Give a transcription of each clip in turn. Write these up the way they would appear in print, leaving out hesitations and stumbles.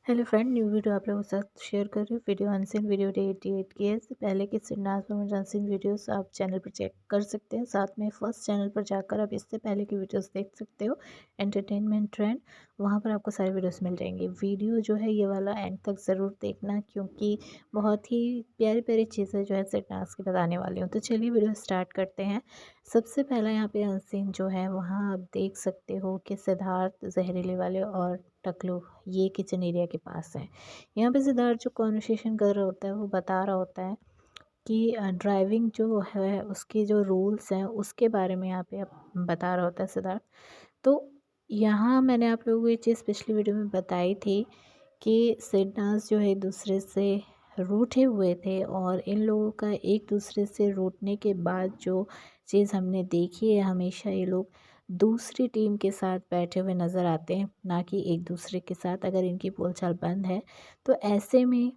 Hello friend, new video आप लोगों के साथ शेयर कर रही हूँ। वीडियो अनसीन वीडियो डे 88 की है। इससे पहले की सिन्नास में अनसीन वीडियोस आप चैनल पर चेक कर सकते हैं। साथ में फर्स्ट चैनल पर जाकर आप इससे पहले की वीडियोस देख सकते हो। एंटरटेनमेंट ट्रेंड, वहाँ पर आपको सारी वीडियोस मिल जाएंगी। वीडियो जो है ये वाला एंड तक ज़रूर देखना, क्योंकि बहुत ही प्यारी प्यारी चीज़ें जो है सिन्नास की बताने वाली हूँ। तो चलिए वीडियो स्टार्ट करते हैं। सबसे पहला यहाँ पे अनसीन जो है वहाँ आप देख सकते हो कि सिद्धार्थ, जहरीले वाले और टकलू ये किचन एरिया के पास है। यहाँ पे सिद्धार्थ जो कॉन्वर्सेशन कर रहा होता है वो बता रहा होता है कि ड्राइविंग जो है उसके जो रूल्स हैं उसके बारे में यहाँ पे बता रहा होता है सिद्धार्थ। तो यहाँ मैंने आप लोगों को ये चीज़ पिछली वीडियो में बताई थी कि सिडनास जो है एक दूसरे से रूठे हुए थे, और इन लोगों का एक दूसरे से रूठने के बाद जो चीज़ हमने देखी है, हमेशा ये लोग दूसरी टीम के साथ बैठे हुए नज़र आते हैं, ना कि एक दूसरे के साथ। अगर इनकी बोलचाल बंद है तो ऐसे में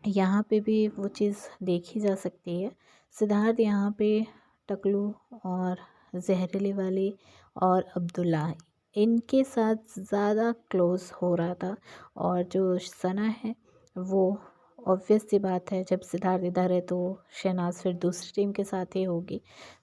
यहाँ पे भी वो चीज़ देखी जा सकती है। सिद्धार्थ यहाँ पे टकलू और जहरीली वाली और अब्दुल्ला इनके साथ ज़्यादा क्लोज़ हो रहा था, और जो सना है वो ऑब्वियस सी बात है, जब सिद्धार्थ इधर है तो शहनाज फिर दूसरी टीम के साथ ही होगी,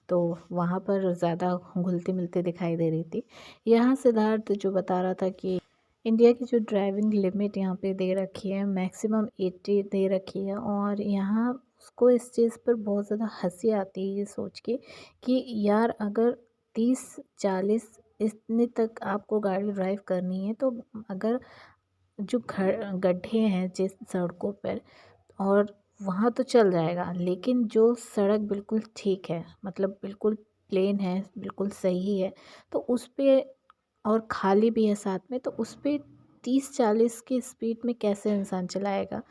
तो वहाँ पर ज़्यादा घुलती मिलती दिखाई दे रही थी। यहाँ सिद्धार्थ जो बता रहा था कि इंडिया की जो ड्राइविंग लिमिट यहाँ पे दे रखी है मैक्सिमम 80 दे रखी है, और यहाँ उसको इस चीज़ पर बहुत ज़्यादा हंसी आती है ये सोच के कि यार अगर 30-40 इतने तक आपको गाड़ी ड्राइव करनी है, तो अगर जो गड्ढे हैं जिस सड़कों पर, और वहाँ तो चल जाएगा, लेकिन जो सड़क बिल्कुल ठीक है, मतलब बिल्कुल प्लेन है, बिल्कुल सही है, तो उस पे और खाली भी है साथ में, तो उस पे 30-40 की स्पीड में कैसे इंसान चलाएगा।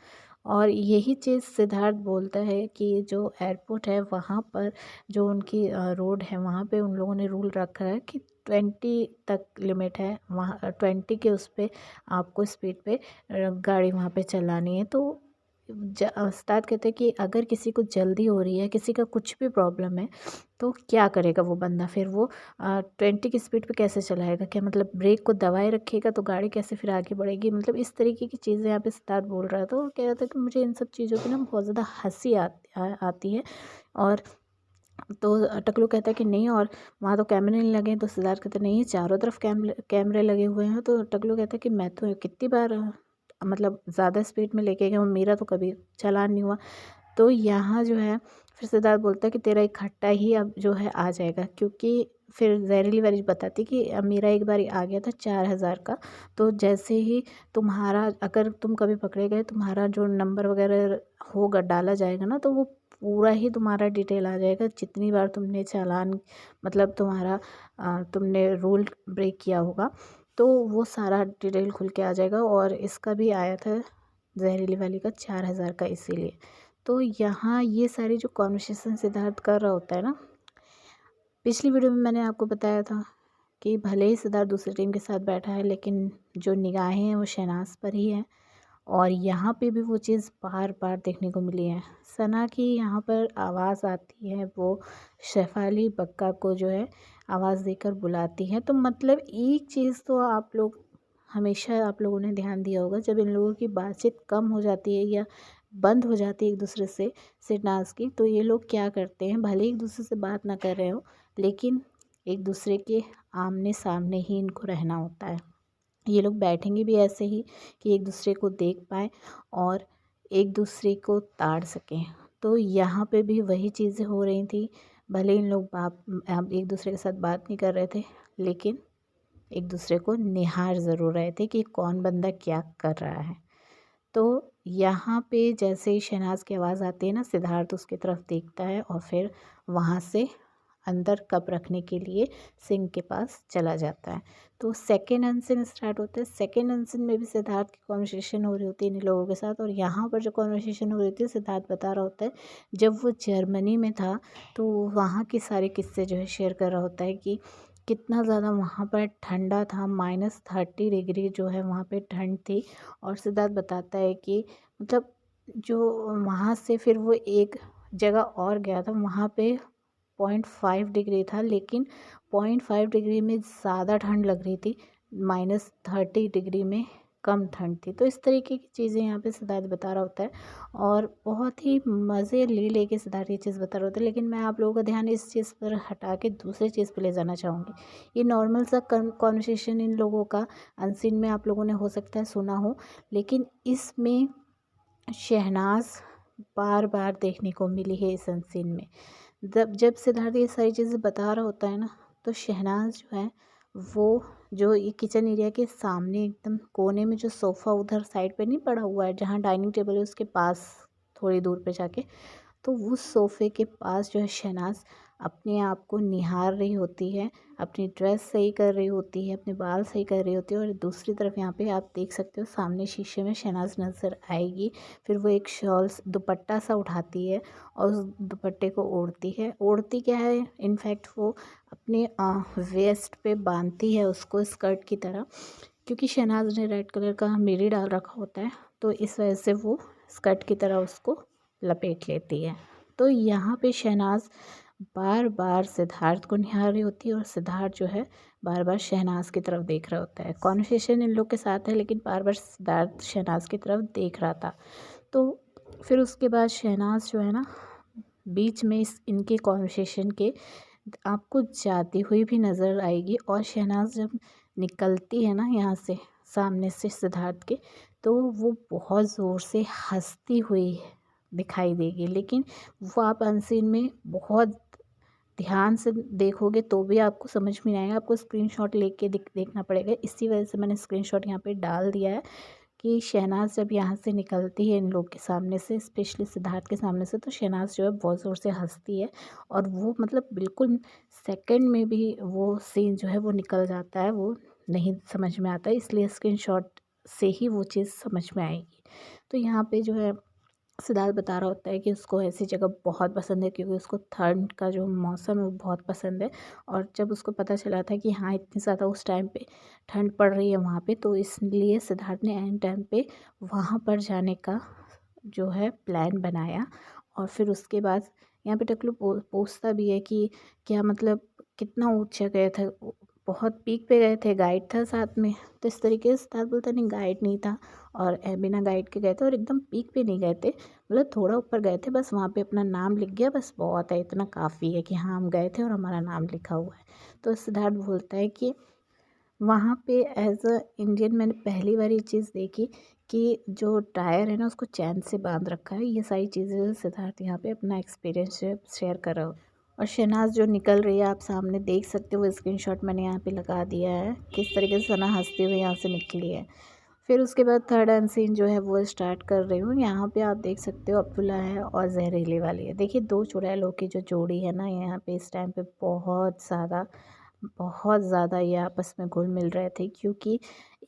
और यही चीज़ सिद्धार्थ बोलता है कि जो एयरपोर्ट है वहाँ पर जो उनकी रोड है वहाँ पे उन लोगों ने रूल रखा है कि 20 तक लिमिट है, वहाँ 20 के उस पे आपको स्पीड पे गाड़ी वहाँ पे चलानी है। तो उस्ताद कहते हैं कि अगर किसी को जल्दी हो रही है, किसी का कुछ भी प्रॉब्लम है, तो क्या करेगा वो बंदा? फिर वो 20 की स्पीड पे कैसे चलाएगा? क्या मतलब ब्रेक को दबाए रखेगा तो गाड़ी कैसे फिर आगे बढ़ेगी? मतलब इस तरीके की चीज़ें यहाँ पे सिद्धार्थ बोल रहा था, और कह रहा था कि मुझे इन सब चीज़ों की ना बहुत ज़्यादा हँसी आती है। और तो टकलू कहता है कि नहीं, और वहाँ तो कैमरे नहीं लगे हैं। तो सिद्धार्थ कहता है नहीं, चारों तरफ कैमरे लगे हुए हैं। तो टकलू कहता है कि मैं तो कितनी बार मतलब ज़्यादा स्पीड में लेके गया हूँ, मेरा तो कभी चालान नहीं हुआ। तो यहाँ जो है फिर सिद्धार्थ बोलता है कि तेरा एक खट्टा ही अब जो है आ जाएगा, क्योंकि फिर जहरीली वाली बताती कि अब मेरा एक बार आ गया था 4000 का। तो जैसे ही तुम्हारा, अगर तुम कभी पकड़े गए, तुम्हारा जो नंबर वगैरह होगा डाला जाएगा ना, तो वो पूरा ही तुम्हारा डिटेल आ जाएगा, जितनी बार तुमने चालान, मतलब तुम्हारा तुमने रूल ब्रेक किया होगा, तो वो सारा डिटेल खुल के आ जाएगा। और इसका भी आया था जहरीली वाली का 4000 का, इसीलिए। तो यहाँ ये सारी जो कॉन्वर्सेशन सिद्धार्थ कर रहा होता है ना, पिछली वीडियो में मैंने आपको बताया था कि भले ही सिद्धार्थ दूसरी टीम के साथ बैठा है, लेकिन जो निगाहें हैं वो शहनाज पर ही हैं। और यहाँ पे भी वो चीज़ बार बार देखने को मिली है। सना की यहाँ पर आवाज़ आती है, वो शेफाली बक्का को जो है आवाज़ देकर बुलाती है। तो मतलब एक चीज़ तो आप लोग हमेशा आप लोगों ने ध्यान दिया होगा, जब इन लोगों की बातचीत कम हो जाती है या बंद हो जाती है एक दूसरे से सिडनास की, तो ये लोग क्या करते हैं, भले एक दूसरे से बात ना कर रहे हो, लेकिन एक दूसरे के आमने सामने ही इनको रहना होता है। ये लोग बैठेंगे भी ऐसे ही कि एक दूसरे को देख पाएँ और एक दूसरे को ताड़ सकें। तो यहाँ पे भी वही चीज़ें हो रही थी। भले इन लोग अब एक दूसरे के साथ बात नहीं कर रहे थे, लेकिन एक दूसरे को निहार ज़रूर रहे थे कि कौन बंदा क्या कर रहा है। तो यहाँ पे जैसे ही शहनाज की आवाज़ आती है ना, सिद्धार्थ उसकी तरफ देखता है और फिर वहाँ से अंदर कप रखने के लिए सिंक के पास चला जाता है। तो सेकेंड अनसीन स्टार्ट होता है। सेकेंड अनसीन में भी सिद्धार्थ की कॉन्वर्सेशन हो रही होती है इन लोगों के साथ, और यहाँ पर जो कॉन्वर्सेशन हो रही थी सिद्धार्थ बता रहा होता है जब वो जर्मनी में था, तो वहाँ के सारे किस्से जो है शेयर कर रहा होता है कि कितना ज़्यादा वहाँ पर ठंडा था, -30 डिग्री जो है वहाँ पे ठंड थी। और सिद्धार्थ बताता है कि मतलब जो वहाँ से फिर वो एक जगह और गया था, वहाँ पे 0.5 डिग्री था, लेकिन 0.5 डिग्री में ज़्यादा ठंड लग रही थी -30 डिग्री में कम ठंड थी। तो इस तरीके की चीज़ें यहाँ पे सिद्धार्थ बता रहा होता है और बहुत ही मज़े ले लेके सिद्धार्थ ये चीज़ बता रहा होता है। लेकिन मैं आप लोगों का ध्यान इस चीज़ पर हटा के दूसरी चीज़ पे ले जाना चाहूँगी। ये नॉर्मल सा कॉन्वर्सेशन इन लोगों का अनसीन में आप लोगों ने हो सकता है सुना हो, लेकिन इसमें शहनाज बार बार देखने को मिली है इस अनसीन में। जब जब सिद्धार्थ ये सारी चीज़ें बता रहा होता है ना, तो शहनाज जो है वो जो ये किचन एरिया के सामने एकदम कोने में जो सोफ़ा उधर साइड पे नहीं पड़ा हुआ है, जहाँ डाइनिंग टेबल है उसके पास थोड़ी दूर पे जाके, तो उस सोफ़े के पास जो है शहनाज अपने आप को निहार रही होती है, अपनी ड्रेस सही कर रही होती है, अपने बाल सही कर रही होती है। और दूसरी तरफ यहाँ पे आप देख सकते हो सामने शीशे में शहनाज नज़र आएगी। फिर वो एक शॉल दुपट्टा सा उठाती है और उस दुपट्टे को ओढ़ती है। ओढ़ती क्या है, इनफैक्ट वो अपने वेस्ट पे बांधती है उसको स्कर्ट की तरह, क्योंकि शहनाज ने रेड कलर का मिडी डाल रखा होता है, तो इस वजह से वो स्कर्ट की तरह उसको लपेट लेती है। तो यहाँ पे शहनाज बार बार सिद्धार्थ को निहार रही होती है और सिद्धार्थ जो है बार बार शहनाज की तरफ देख रहा होता है। कॉन्वर्सेशन इन लोग के साथ है, लेकिन बार बार सिद्धार्थ शहनाज की तरफ देख रहा था। तो फिर उसके बाद शहनाज जो है ना, बीच में इस इनके कॉन्वर्सेशन के आपको जाती हुई भी नज़र आएगी। और शहनाज जब निकलती है ना यहाँ से, सामने से सिद्धार्थ के, तो वो बहुत ज़ोर से हंसती हुई दिखाई देगी। लेकिन वो आप अनसीन में बहुत ध्यान से देखोगे तो भी आपको समझ में नहीं आएगा, आपको स्क्रीनशॉट लेके देखना पड़ेगा। इसी वजह से मैंने स्क्रीनशॉट यहाँ पे डाल दिया है कि शहनाज जब यहाँ से निकलती है इन लोग के सामने से, स्पेशली सिद्धार्थ के सामने से, तो शहनाज जो है बहुत ज़ोर से हंसती है। और वो मतलब बिल्कुल सेकंड में भी वो सीन जो है वो निकल जाता है, वो नहीं समझ में आता है, इसलिए स्क्रीनशॉट से ही वो चीज़ समझ में आएगी। तो यहाँ पे जो है सिद्धार्थ बता रहा होता है कि उसको ऐसी जगह बहुत पसंद है, क्योंकि उसको ठंड का जो मौसम है वो बहुत पसंद है। और जब उसको पता चला था कि हाँ इतनी ज़्यादा उस टाइम पे ठंड पड़ रही है वहाँ पे, तो इसलिए सिद्धार्थ ने एन टाइम पे वहाँ पर जाने का जो है प्लान बनाया। और फिर उसके बाद यहाँ पे टकलू पूछता भी है कि क्या मतलब कितना ऊंचा गए थे, बहुत पीक पे गए थे, गाइड था साथ में? तो इस तरीके से सिद्धार्थ बोलता नहीं, गाइड नहीं था और बिना गाइड के गए थे और एकदम पीक पे नहीं गए थे, मतलब थोड़ा ऊपर गए थे, बस वहाँ पे अपना नाम लिख गया, बस बहुत है, इतना काफ़ी है कि हाँ हम गए थे और हमारा नाम लिखा हुआ है। तो सिद्धार्थ बोलता है कि वहाँ पे एज अ इंडियन मैंने पहली बार ये चीज़ देखी कि जो टायर है ना उसको चैन से बांध रखा है। ये सारी चीज़ें सिद्धार्थ यहाँ पे अपना एक्सपीरियंस शेयर कर रहा हो। और शहनाज जो निकल रही है आप सामने देख सकते हो, स्क्रीनशॉट मैंने यहाँ पे लगा दिया है, किस तरीके से सना हंसते हुए यहाँ से निकली है। फिर उसके बाद थर्ड एंड सीन जो है वो स्टार्ट कर रही हूँ। यहाँ पे आप देख सकते हो अब्दुल्ला है और जहरीली वाली है। देखिए दो चुड़ैलों की जो जोड़ी है ना, यहाँ पे इस टाइम पे बहुत ज़्यादा ये आपस में घुल मिल रहे थे, क्योंकि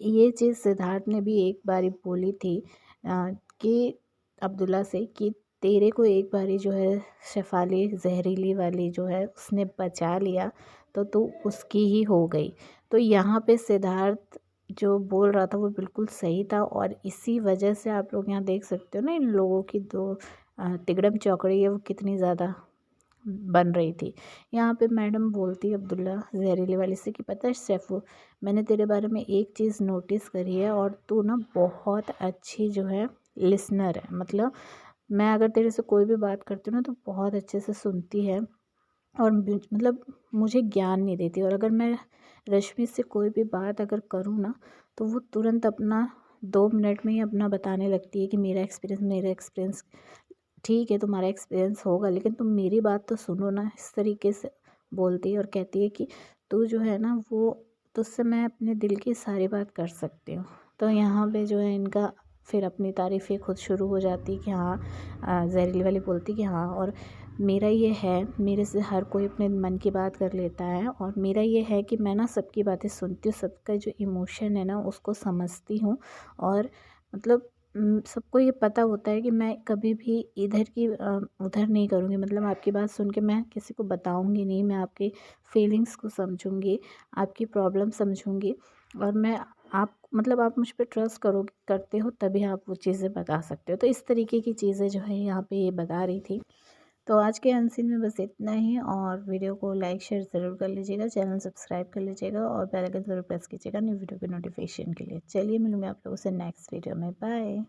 ये चीज़ सिद्धार्थ ने भी एक बारी बोली थी कि अब्दुल्ला से कि तेरे को एक बारी जो है शेफाली जहरीली वाली जो है उसने बचा लिया, तो तू उसकी ही हो गई। तो यहाँ पे सिद्धार्थ जो बोल रहा था वो बिल्कुल सही था। और इसी वजह से आप लोग यहाँ देख सकते हो ना, इन लोगों की दो तिगड़म चौकड़ी है वो कितनी ज़्यादा बन रही थी। यहाँ पे मैडम बोलती है अब्दुल्ला जहरीली वाली से कि पता है सैफू, मैंने तेरे बारे में एक चीज़ नोटिस करी है और तू ना बहुत अच्छी जो है लिसनर है। मतलब मैं अगर तेरे से कोई भी बात करती हूँ ना तो बहुत अच्छे से सुनती है और मतलब मुझे ज्ञान नहीं देती। और अगर मैं रश्मि से कोई भी बात अगर करूँ ना, तो वो तुरंत अपना 2 मिनट में ही अपना बताने लगती है कि मेरा एक्सपीरियंस ठीक है, तुम्हारा एक्सपीरियंस होगा लेकिन तुम मेरी बात तो सुनो ना, इस तरीके से बोलती है। और कहती है कि तू जो है ना वो, तुझसे मैं अपने दिल की सारी बात कर सकती हूँ। तो यहाँ पे जो है इनका फिर अपनी तारीफ़ें खुद शुरू हो जाती है कि हाँ जहरीली वाली बोलती कि हाँ, और मेरा ये है, मेरे से हर कोई अपने मन की बात कर लेता है और मेरा ये है कि मैं ना सबकी बातें सुनती हूँ, सबका जो इमोशन है ना उसको समझती हूँ। और मतलब सबको ये पता होता है कि मैं कभी भी इधर की उधर नहीं करूँगी। मतलब आपकी बात सुन के मैं किसी को बताऊँगी नहीं, मैं आपकी फीलिंग्स को समझूँगी, आपकी प्रॉब्लम समझूँगी। और मैं आप मतलब आप मुझ पे ट्रस्ट करते हो तभी आप वो चीज़ें बता सकते हो। तो इस तरीके की चीज़ें जो है यहाँ पे ये बता रही थी। तो आज के अनसीन में बस इतना ही, और वीडियो को लाइक शेयर ज़रूर कर लीजिएगा, चैनल सब्सक्राइब कर लीजिएगा और बेल आइकन ज़रूर प्रेस कीजिएगा न्यू वीडियो के नोटिफिकेशन के लिए। चलिए मिलूँगी आप लोगों से नेक्स्ट वीडियो में, बाय।